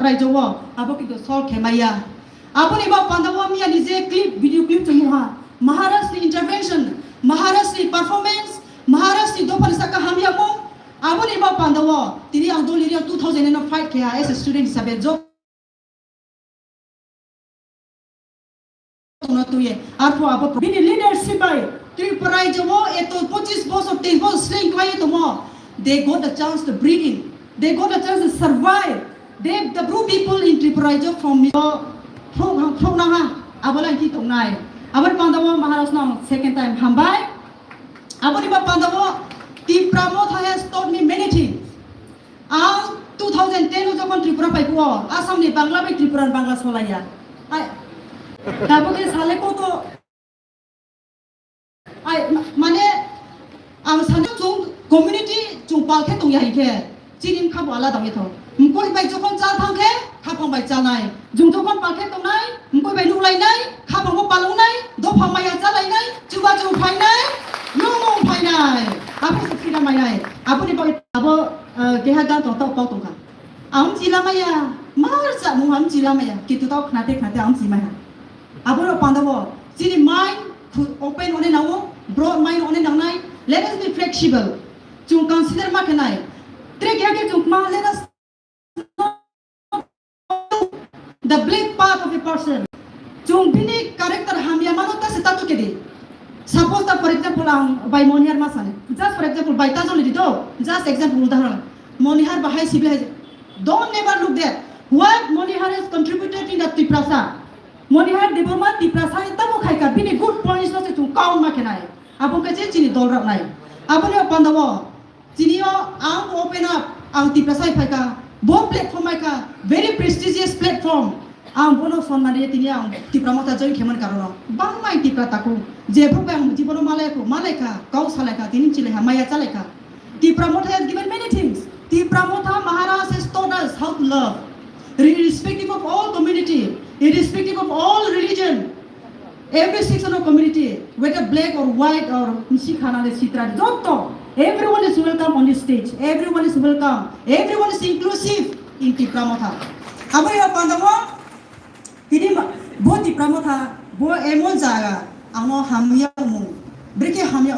Raijawa, Aboki to Sol Kemaya. Aboniba Pandawa Mia Nize clip, video clip to Muha, Maharashtra intervention, Maharashtra performance, Maharashtra Dopanisaka Hamiamo, Aboniba Pandawa, Tiri Andoliria 2005 Kia as a student Isabel Job. Bini leadership by Tipra Jawa, Eto Pochis Boss of Table, staying quiet more. They got a chance to breathe in. They got a chance to survive. They, the blue people in Tipra from Pronaha, Avalanki to Nai. Our Pandawa Maharashtra now, second time, Hambai. Aboniba Pandawa, Tipra Motha has taught me many things. 2010 was a country Tripura war. Assam ni Bangladesh, Tripura and Bangladesh Malaya. Tapoke Saleko to Mane Amsan community to Palke to Yahike, Chidim Kabala Damito. Mkoi by Jokon Tanke, Kapon by Janai, Jungtokon Palke to Nai, Mkoi by Nulai, Kapon Palonai, Dopamaya Zalai, Chubajo Pinai, no more Pinai. Abu Sufina Maya, Abu Gehagan to Top Potoka. Amzilamaya, Marsa Muhamzilamaya, Kitutok Nate Kate Amzimaya. Aburo Pandawa, see the mind to open on an hour, broad mind on an night. Let us be flexible to consider Makanai. Let us know the black part of a person. To be character Hamiamanota Setakedi. Suppose that, for example, by Monihar Masan, just for example, by Tazolido, just example, Monihar Bahai Sibil. Don't never look there. What Monihar has contributed in the Tiprasa. Monihar development Tiprasa Tamu Kaika, been a good point to count Makanai. Apokachi Chini Dolra Nai. Abonio Pandawa, Chinio, open up, Tiprasa Paika, both platform Maika, very prestigious platform. Bono Sonariatinia, Tipramota Joy Keman Carolo, Bang my Tiprataku, Jebubang, Tibono Maleko, Maleka, Kausaleka, Tinchileha, Maya Taleka. Tipramota has given many things. Tipramota Maharaj has taught us how to love, irrespective of all community, irrespective of all religion. Every section of community, whether black or white or Nishikana, Sitra, don't talk. Everyone is welcome on this stage. Everyone is welcome. Everyone is inclusive in Tipramota. Abaya Pandawa, Tidima, both Tipramota, Bo Emon Zaga, Amo Hamia, Briki Hamia.